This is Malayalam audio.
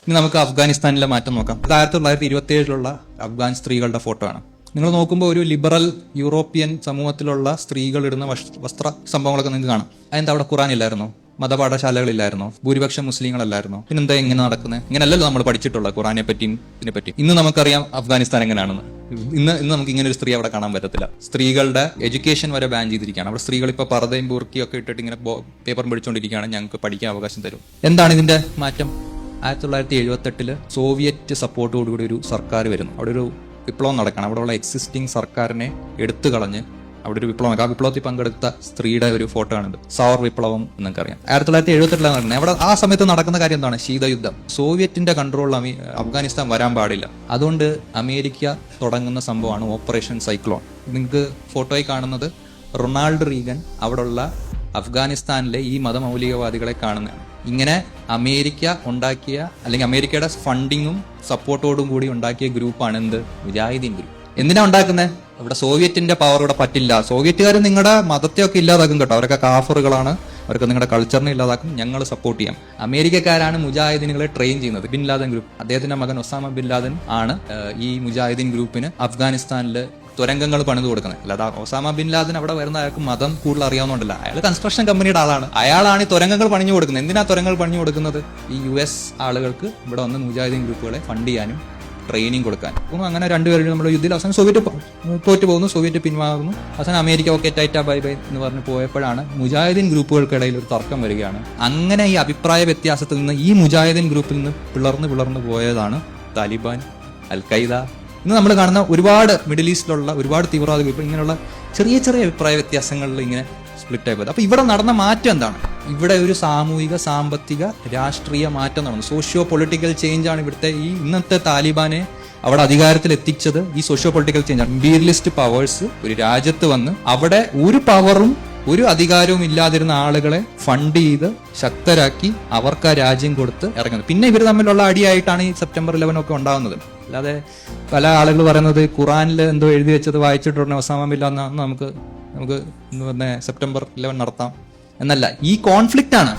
ഇനി നമുക്ക് അഫ്ഗാനിസ്ഥാനിലെ മാറ്റം നോക്കാം. 1927 അഫ്ഗാൻ സ്ത്രീകളുടെ ഫോട്ടോ ആണ്. നിങ്ങൾ നോക്കുമ്പോൾ ഒരു ലിബറൽ യൂറോപ്യൻ സമൂഹത്തിലുള്ള സ്ത്രീകൾ ഇടുന്ന വസ്ത്ര സംഭവങ്ങളൊക്കെ നിങ്ങൾക്ക് കാണാം. അതെന്താ അവിടെ ഖുറാൻ ഇല്ലായിരുന്നോ? മതപാഠശാലകളില്ലായിരുന്നോ? ഭൂരിപക്ഷം മുസ്ലിങ്ങളല്ലായിരുന്നോ? പിന്നെന്താ ഇങ്ങനെ നടക്കുന്നത്? ഇങ്ങനെയല്ലല്ലോ നമ്മൾ പഠിച്ചിട്ടുള്ള ഖുറാനെ പറ്റിയും ഇതിനെപ്പറ്റി. ഇന്ന് നമുക്കറിയാം അഫ്ഗാനിസ്ഥാൻ എങ്ങനെയാണെന്ന്. ഇന്ന് നമുക്ക് ഇങ്ങനെ ഒരു സ്ത്രീ അവിടെ കാണാൻ പറ്റത്തില്ല. സ്ത്രീകളുടെ എഡ്യൂക്കേഷൻ വരെ ബാൻ ചെയ്തിരിക്കുകയാണ്. അവിടെ സ്ത്രീകൾ ഇപ്പോൾ പർദ്ദയും ബൂർക്കിയും ഒക്കെ ഇട്ടിട്ട് ഇങ്ങനെ പേപ്പർ പിടിച്ചുകൊണ്ടിരിക്കുകയാണ്. ഞങ്ങൾക്ക് പഠിക്കാൻ അവകാശം തരും. എന്താണ് ഇതിന്റെ മാറ്റം? 1978 സോവിയറ്റ് സപ്പോർട്ടോടുകൂടി ഒരു സർക്കാർ വരുന്നു. അവിടെ ഒരു വിപ്ലവം നടക്കണം. അവിടെയുള്ള എക്സിസ്റ്റിംഗ് സർക്കാരിനെ എടുത്തു കളഞ്ഞ് അവിടെ ഒരു വിപ്ലവം. ആ വിപ്ലവത്തിൽ പങ്കെടുത്ത സ്ത്രീയുടെ ഒരു ഫോട്ടോ ആണിത്. സൗർ വിപ്ലവം എന്നൊക്കെ അറിയാം. 1978 നടക്കുന്നത്. അവിടെ ആ സമയത്ത് നടക്കുന്ന കാര്യം എന്താണ്? ശീതയുദ്ധം. സോവിയറ്റിന്റെ കൺട്രോളിൽ അഫ്ഗാനിസ്ഥാൻ വരാൻ പാടില്ല. അതുകൊണ്ട് അമേരിക്ക തുടങ്ങുന്ന സംഭവമാണ് ഓപ്പറേഷൻ സൈക്ലോൺ. നിങ്ങൾക്ക് ഫോട്ടോയിൽ കാണുന്നത് റൊണാൾഡ് റീഗൻ അവിടെയുള്ള അഫ്ഗാനിസ്ഥാനിലെ ഈ മതമൗലികവാദികളെ കാണുന്നതാണ്. ഇങ്ങനെ അമേരിക്ക ഉണ്ടാക്കിയ, അല്ലെങ്കിൽ അമേരിക്കയുടെ ഫണ്ടിങ്ങും സപ്പോർട്ടോടും കൂടി ഉണ്ടാക്കിയ ഗ്രൂപ്പാണ് എന്ത്? മുജാഹിദീൻ ഗ്രൂപ്പ്. എന്തിനാ ഉണ്ടാക്കുന്നത്? ഇവിടെ സോവിയറ്റിന്റെ പവർ ഇവിടെ പറ്റില്ല. സോവിയറ്റുകാർ നിങ്ങളുടെ മതത്തെയൊക്കെ ഇല്ലാതാക്കും കേട്ടോ. അവരൊക്കെ കാഫറുകളാണ്, അവർക്ക് നിങ്ങളുടെ കൾച്ചറിനെ ഇല്ലാതാക്കും. ഞങ്ങൾ സപ്പോർട്ട് ചെയ്യാം. അമേരിക്കക്കാരാണ് മുജാഹിദീനുകളെ ട്രെയിൻ ചെയ്യുന്നത്. ബിൻ ലാദൻ ഗ്രൂപ്പ്, അദ്ദേഹത്തിന്റെ മകൻ ഒസാമ ബിൻ ലാദൻ ആണ് ഈ മുജാഹിദീൻ ഗ്രൂപ്പിന് അഫ്ഗാനിസ്ഥാനിൽ തുരങ്കങ്ങൾ പണിത് കൊടുക്കുന്നത്. അല്ലാതെ ഒസാമ ബിൻ ലാദൻ അവിടെ വരുന്ന അയാൾക്ക് മതം കൂടുതൽ അറിയാവുന്നതുകൊണ്ടല്ല. അയാൾ കൺസ്ട്രക്ഷൻ കമ്പനിയുടെ ആളാണ്. അയാളാണ് ഈ തുരങ്കങ്ങൾ പണിഞ്ഞു കൊടുക്കുന്നത്. എന്തിനാ തുരങ്കങ്ങൾ പണിഞ്ഞു കൊടുക്കുന്നത്? ഈ US ആളുകൾക്ക് ഇവിടെ വന്ന് മുജാഹിദീൻ ഗ്രൂപ്പുകളെ ഫണ്ട് ചെയ്യാനും ട്രെയിനിങ് കൊടുക്കാൻ. അപ്പോൾ അങ്ങനെ രണ്ടുപേരും നമ്മുടെ യുദ്ധത്തിൽ അവസാനം സോവിയറ്റ് തോറ്റു പോകുന്നു, സോവിയറ്റ് പിന്മാറുന്നു. അവസാനം അമേരിക്ക ഓക്കെ ടൈറ്റാ ബൈ ബൈ എന്ന് പറഞ്ഞ് പോയപ്പോഴാണ് മുജാഹിദീൻ ഗ്രൂപ്പുകൾക്കിടയിൽ ഒരു തർക്കം വരികയാണ്. അങ്ങനെ ഈ അഭിപ്രായ വ്യത്യാസത്തിൽ നിന്ന് ഈ മുജാഹിദീൻ ഗ്രൂപ്പിൽ നിന്ന് പിളർന്ന് പോയതാണ് താലിബാൻ, അൽ ഖൈദ. ഇന്ന് നമ്മൾ കാണുന്ന ഒരുപാട് മിഡിൽ ഈസ്റ്റിലുള്ള ഒരുപാട് തീവ്രവാദ ഗ്രൂപ്പ് ഇങ്ങനെയുള്ള ചെറിയ ചെറിയ അഭിപ്രായ വ്യത്യാസങ്ങളിൽ ഇങ്ങനെ സ്പ്ലിറ്റ് ആയി പോയത്. അപ്പൊ ഇവിടെ നടന്ന മാറ്റം എന്താണ്? ഇവിടെ ഒരു സാമൂഹിക, സാമ്പത്തിക, രാഷ്ട്രീയ മാറ്റം നടന്നു. സോഷ്യോ പൊളിറ്റിക്കൽ ചേഞ്ച് ആണ് ഇവിടുത്തെ ഈ ഇന്നത്തെ താലിബാനെ അവിടെ അധികാരത്തിൽ എത്തിച്ചത്. ഈ സോഷ്യോ പൊളിറ്റിക്കൽ ചേഞ്ച് ആണ്. ഇമ്പീരിയലിസ്റ്റ് പവേഴ്സ് ഒരു രാജ്യത്ത് വന്ന് അവിടെ ഒരു പവറും ഒരു അധികാരവും ഇല്ലാതിരുന്ന ആളുകളെ ഫണ്ട് ചെയ്ത് ശക്തരാക്കി അവർക്ക് ആ രാജ്യം കൊടുത്ത് ഇറങ്ങുന്നത്. പിന്നെ ഇവർ തമ്മിലുള്ള അടിയായിട്ടാണ് ഈ September 11 ഒക്കെ ഉണ്ടാകുന്നത്. അല്ലാതെ പല ആളുകൾ പറയുന്നത് ഖുറാനിൽ എന്തോ എഴുതി വെച്ചത് വായിച്ചിട്ടുടനെ ഒസാമ ബിൻ ലാദൻ നമുക്ക് എന്ന് പറഞ്ഞ September 11 നടത്താം എന്നല്ല. ഈ കോൺഫ്ലിക്റ്റ് ആണ്